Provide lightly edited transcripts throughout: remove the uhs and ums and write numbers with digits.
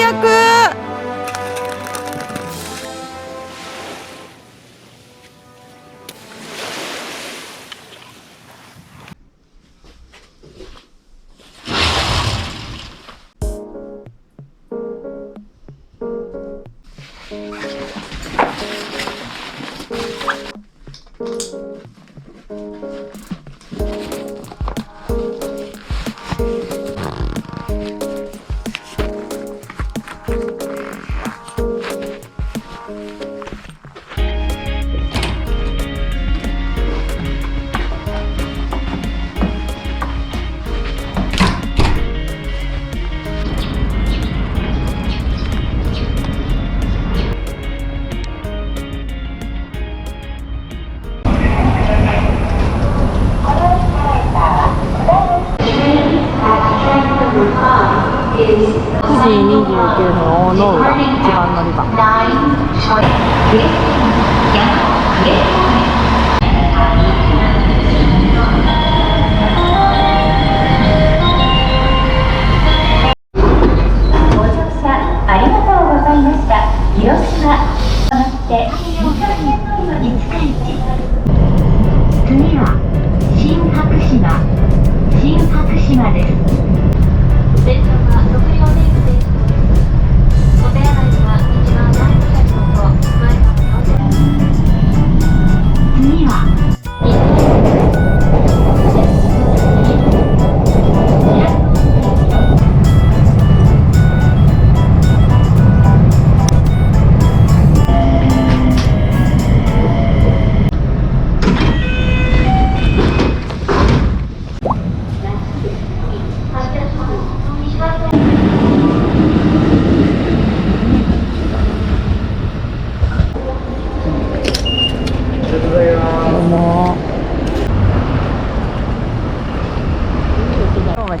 最悪。9時29分大野浦一番乗り場。ご乗車ありがとうございました。広島って五日市。次は新白島です。電車は6両で運転しております。お手洗いは一番前の先と前の両手。次は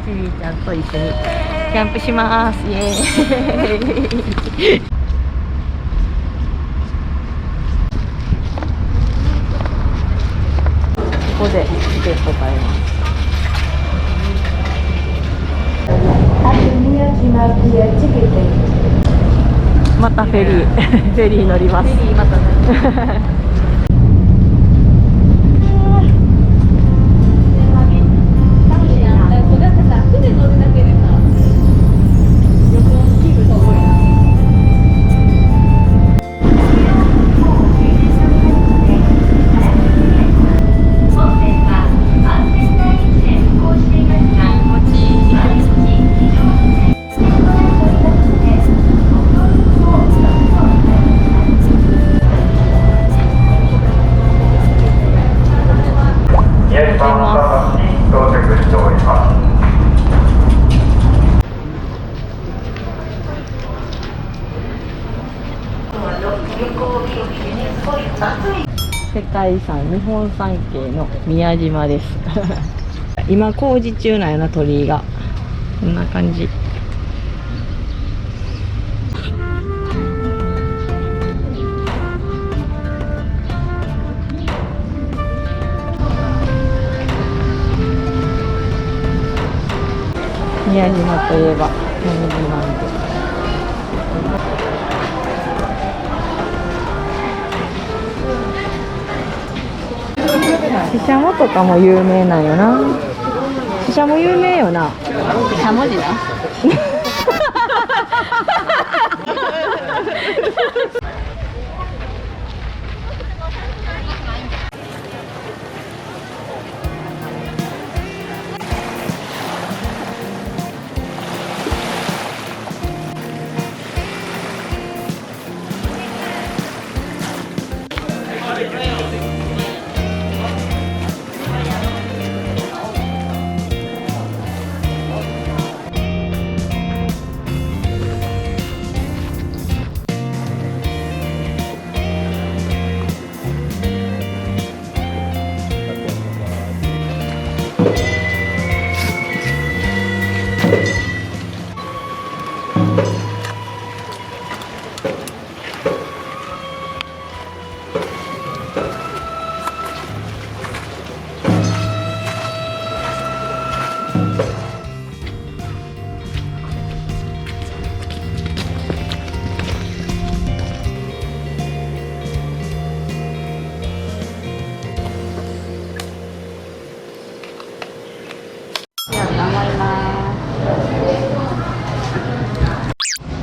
チビーちゃんと一緒にキャンプします。イエーイ。ここでチケット買います。またフェリーフェリー乗ります。フェリーまたね。世界遺産日本三景の宮島です。今工事中なんやな、鳥居が。こんな感じ。宮島といえば水なんで。ししゃもとかも有名なんよな。ししゃも有名よな。しゃもじな。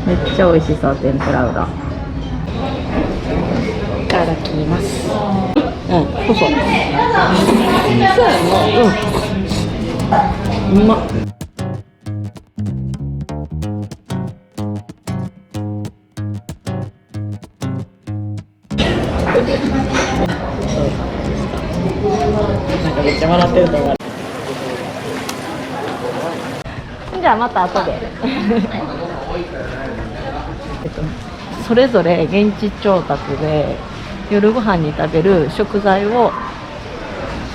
めっちゃ美味しそう、天ぷらうどん。いただきます。うん、細い。うん、うまっ。なんかめっちゃ笑ってると思う。じゃあまた後でそれぞれ現地調達で夜ご飯に食べる食材を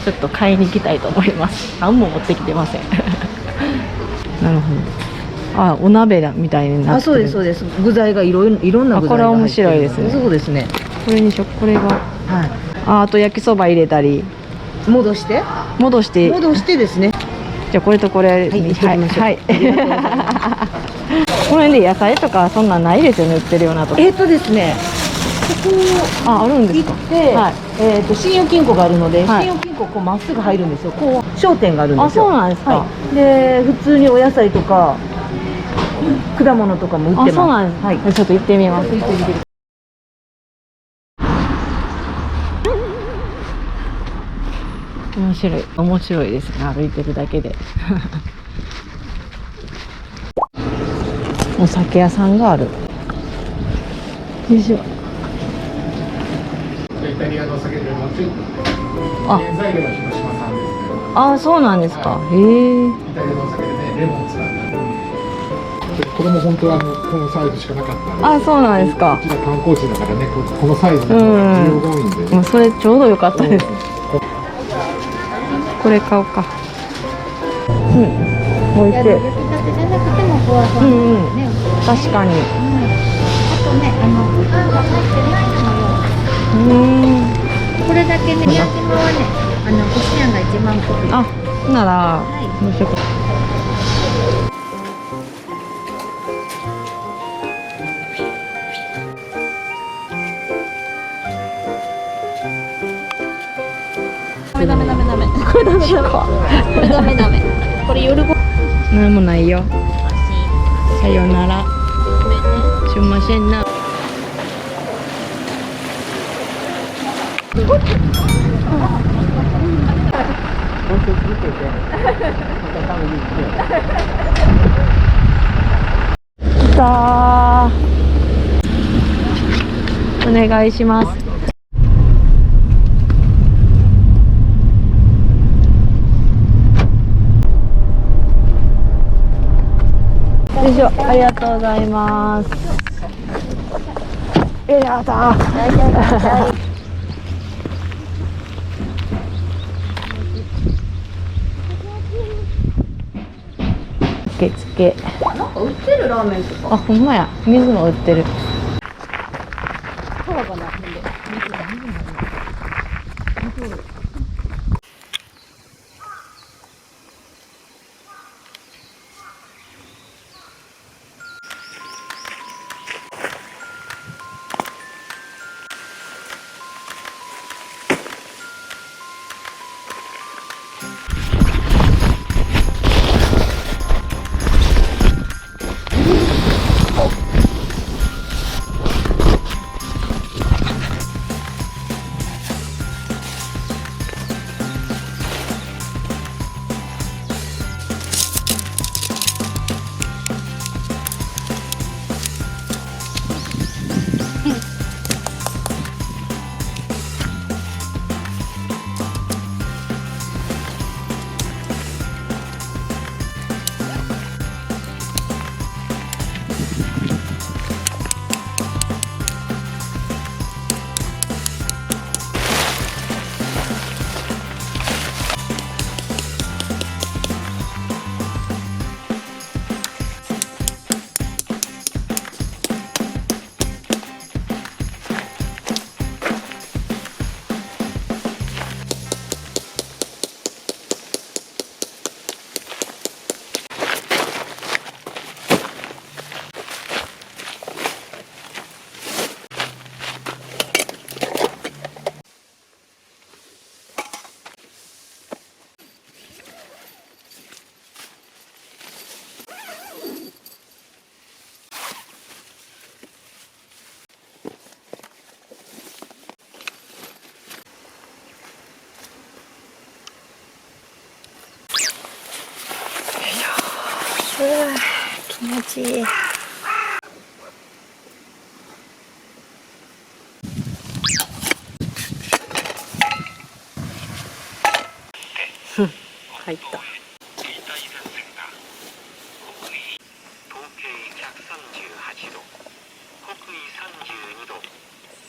ちょっと買いに行きたいと思います。何も持ってきてませんなるほど。あ、お鍋だみたいになってる。そうですそうです。具材がいろんな具材が入ってる。これは面白いですね。そうですね。これにしよう。これが、はあと焼きそば入れたりい。戻してですね。じゃあこれとこれに、はい、はい、はい、ありがとうございますこの辺で野菜とかそんなんないですよね、売ってるようなとこ。ですね。ここあるんですか。行って、はい、信用金庫があるので、はい信用金庫こうまっすぐ入るんですよ。こう商店があるんですよ。あ、そうなんですか。はい。で、普通にお野菜とか果物とかも売ってます。あ、そうなんです。はい。ちょっと行ってみます。面白いですね、歩いてるだけでお酒屋さんがある。よいしょ。イタリアのお酒でもちろんあ、原材料は広島産ですけど、あ、そうなんですか。へえ。イタリアのお酒でね、レモンを使ったこれも本当はこのサイズしかなかったんで、あ、そうなんですか。こちら観光地だからね、このサイズの需要が多いんで、ね、もうそれちょうどよかったです。これ買おうか。うん、美味しい。焼きたてじゃなくてもふわふわうんうんね。確かに。あとね、パンが入ってないのよ。これだけね、焼き芋はね、こしあんが一番濃い。あ、なら、いどうしようか。これダメ。これダメダメ。これ夜ごなんもないよ。さよなら。すいませんな。来たー。お願いします。よいしょ、ありがとうございます。やったー。受付。なんか売ってるラーメンとか。あ、ほんまや。水も売ってる。ちいい。入った。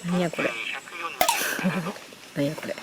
何やこれ。何やこれ。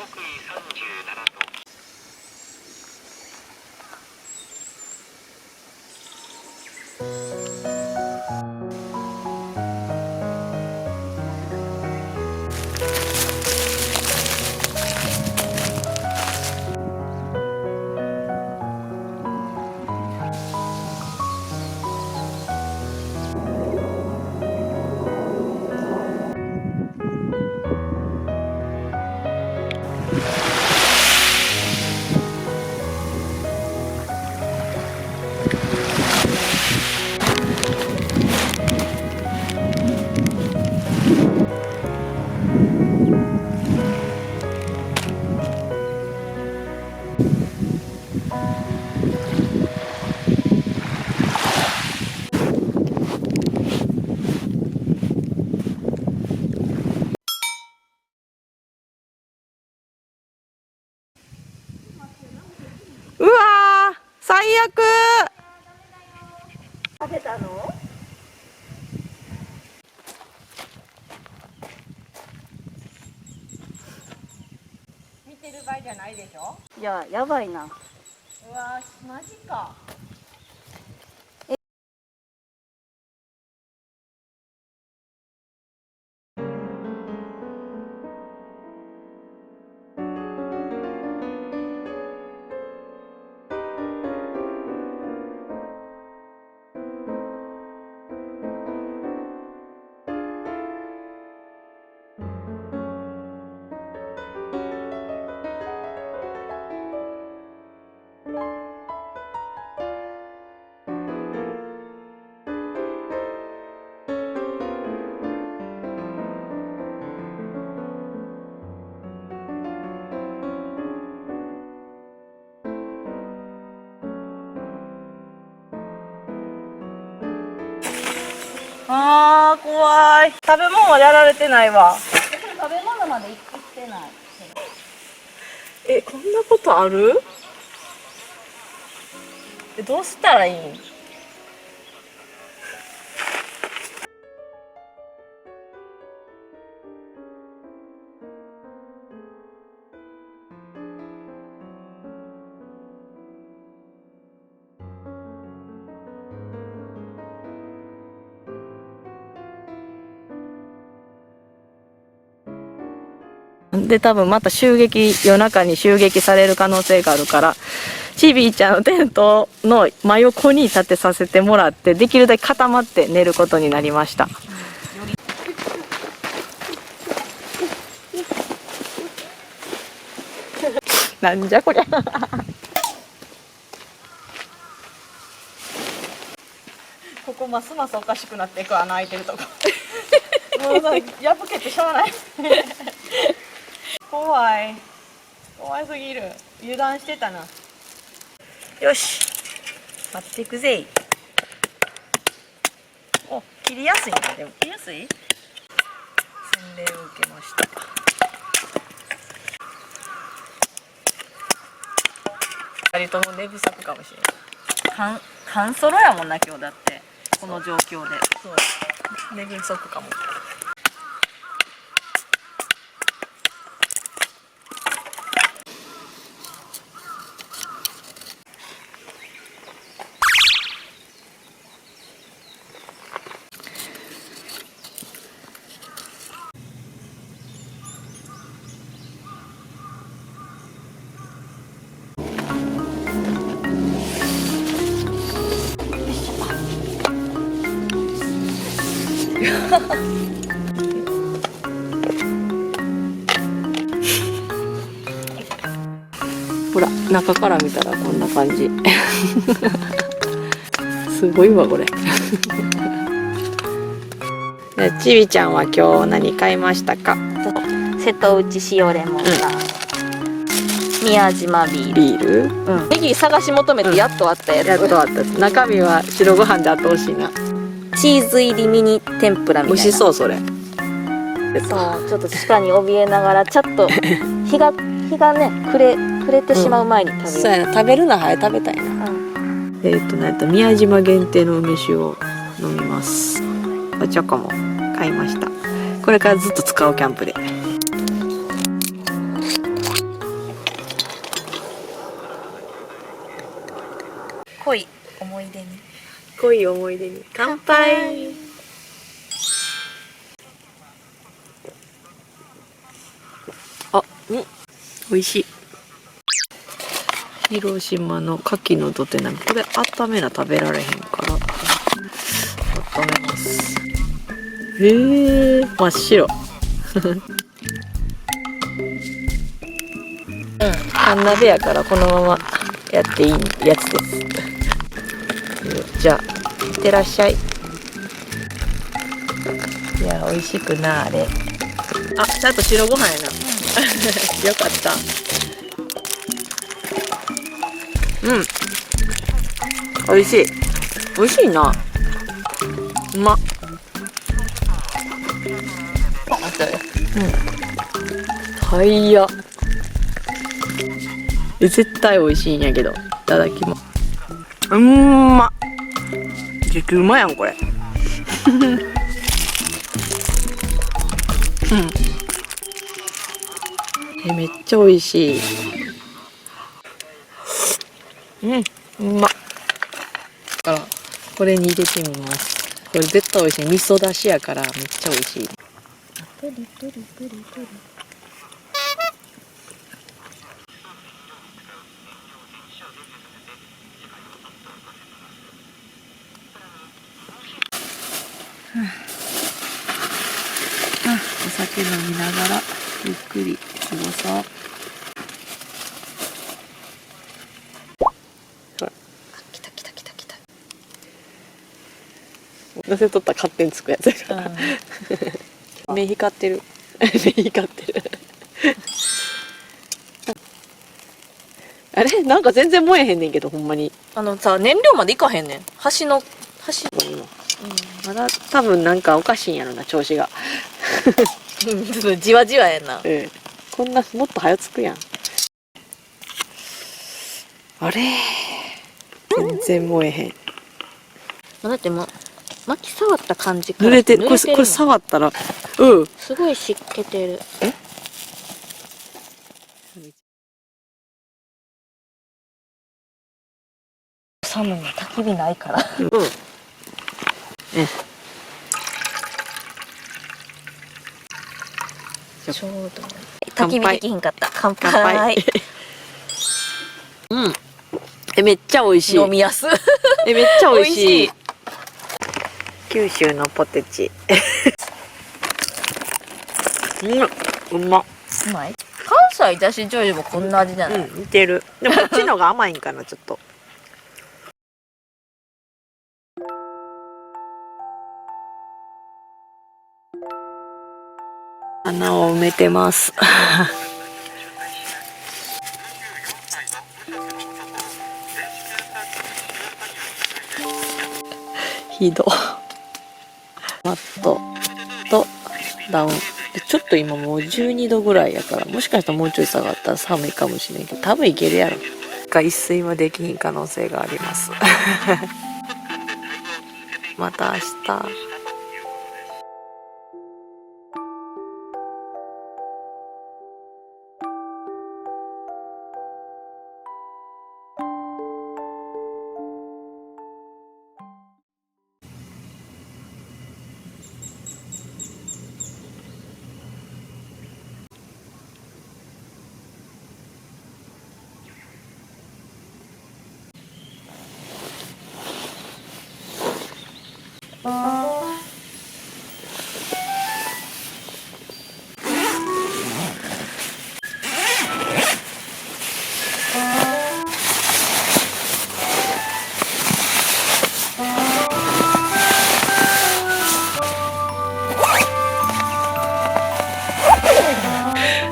うわー、最悪。食べたの？見てる場合じゃないでしょ。いや、やばいな。うわー、マジか。あー、怖い。食べ物はやられてないわ。食べ物まで行ってない。え、こんなことある？どうしたらいいん？で、多分また夜中に襲撃される可能性があるから、ちびーちゃんのテントの真横に立てさせてもらって、できるだけ固まって寝ることになりました。なんじゃこりゃ。ここますますおかしくなっていく、穴開いてるとこ。もう破けてしょうがない。怖い。怖すぎる。油断してたな。よし。待っていくぜ。お、切りやすいな。でも切りやすい？洗礼を受けました。二人とも寝不足かもしれない。半ソロやもんな、今日だって。この状況で。そう。寝不足かも。ほら、中から見たらこんな感じ。すごいわこれ。ちびちゃんは今日何買いましたか？瀬戸内塩レモンが、宮島ビール。ビール？うん。ネギ探し求めてやっとあったやつ。やっとあった。中身は白ご飯で後押しな。チーズ入りミニ天ぷらみたいな。美味しそうそれ。そうちょっと地下に怯えながらちょっと日がね暮れてしまう前に食べる。そうやな、食べるな早食べたいな。宮島限定の梅酒を飲みます。おチョコも買いました。これからずっと使うキャンプで。濃い思い出に乾杯。あ、美味しい。広島の牡蠣の土手なんこれ温めな食べられへんから温めます。真っ白。半鍋やからこのままやっていいやつです。じゃあいってらっしゃい。いや美味しくなあれ。あ、ちゃんと白ご飯やな。よかった。美味しい。美味しいな。うまっ。はいや。絶対美味しいんやけど。いただきます。まっ。激うまやんこれ。めっちゃ美味しい。うまっ。だからこれに入れてみます。これ絶対美味しい。味噌だしやからめっちゃ美味しい。お酒飲みながらゆっくり過ごそう。乗せとったら勝手につくやつやから。目光ってる。目光ってる。あれなんか全然燃えへんねんけどほんまに。さ燃料までいかへんねん。橋のまだ多分なんかおかしいんやろな調子が。じわじわやな。こんなもっと早つくやん。あれ全然燃えへん。だってもう巻き触った感じから濡れてる。これ触ったらすごい湿気てる。寒いの焚き火ないから。ちょうど焚き火できひんかった。乾杯。めっちゃ美味しい。飲みやす。めっちゃ美味しい。九州のポテチ。うまっ。うまい。関西だし醤油もこんな味じゃない？似てる。でもこっちのが甘いんかなちょっと。穴を埋めてます。ひど。マットとダウン。ちょっと今もう12度ぐらいやから、もしかしたらもうちょい下がったら寒いかもしれんけど、多分いけるやろ。一睡もできひん可能性があります。また明日。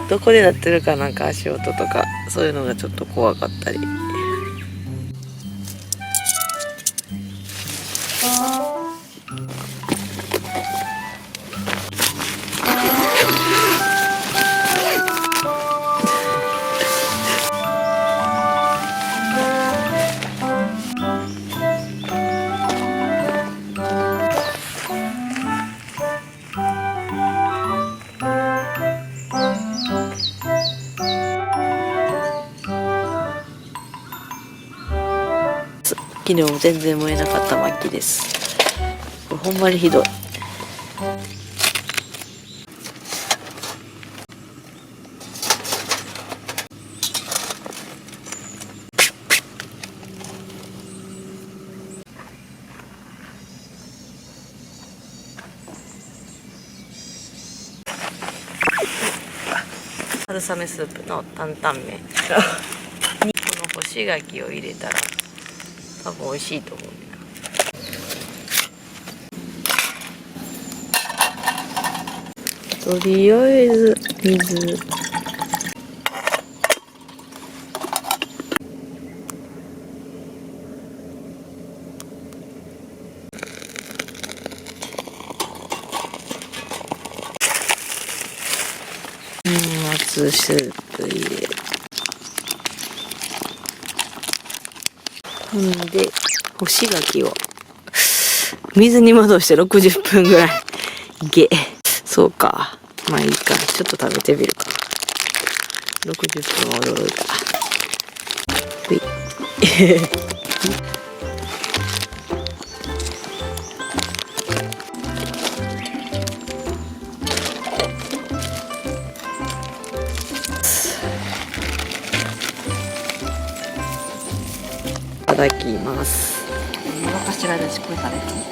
どこでなってるかなんか足音とかそういうのがちょっと怖かったり。昨日も全然燃えなかった末期です。これほんまにひどい。春雨スープの担々麺にこの干し柿を入れたら多分美味しいと思う。とりあえず水。松スープ入れ。ほんで干し柿を水に戻して60分ぐらい。いけ。そうか。まあいいか。ちょっと食べてみるか。60分踊るか。ほい。いただきます。何かしらでしこれ食べて。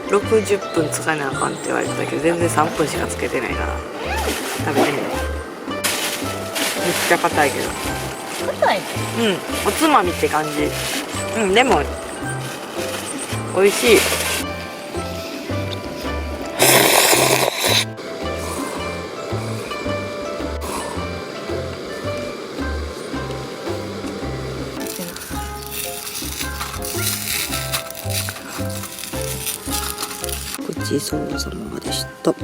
60分つかなあかんって言われてたけど全然3分しかつけてないな。食べてへん。めっちゃ硬いけど。硬いね。おつまみって感じ。でも美味しい。ごちそうさまでした。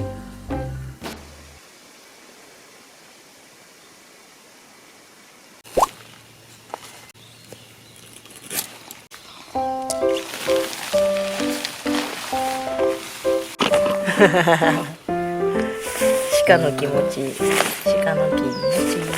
鹿の気持ちいい。鹿の気持ちいい。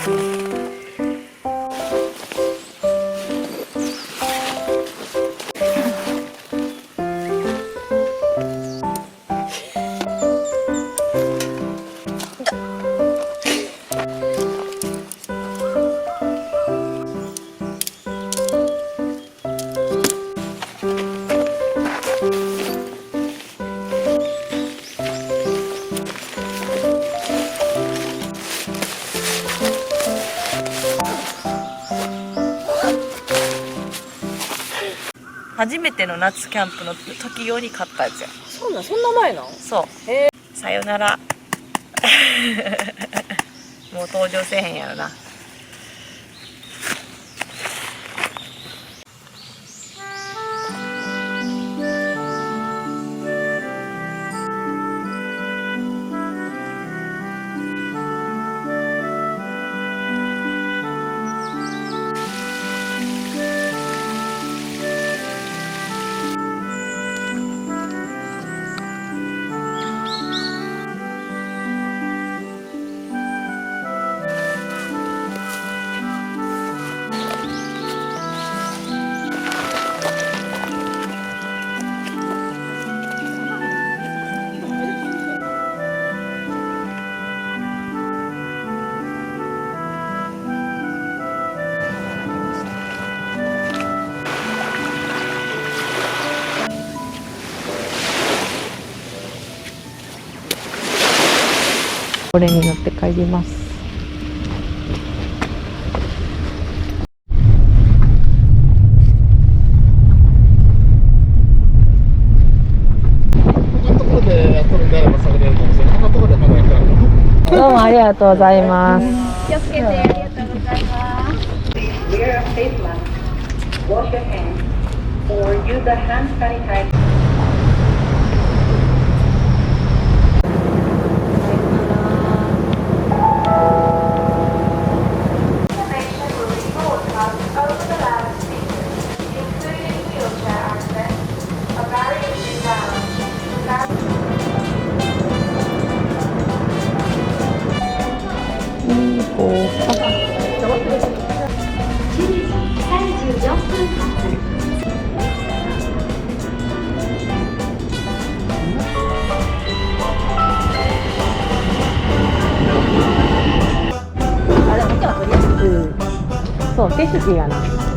初めての夏キャンプの時用に買ったやつや。そんな前なの？そう。さよなら。もう登場せえへんやろな。これに乗って帰ります。他のところでやっとるんであれば下げれるかもしれない。他のところでまだやってない。どうもありがとうございます。気をつけて、ありがとうございます。Wear a face mask, wash your hands, or use a hand sanitizer. そう、景色がな。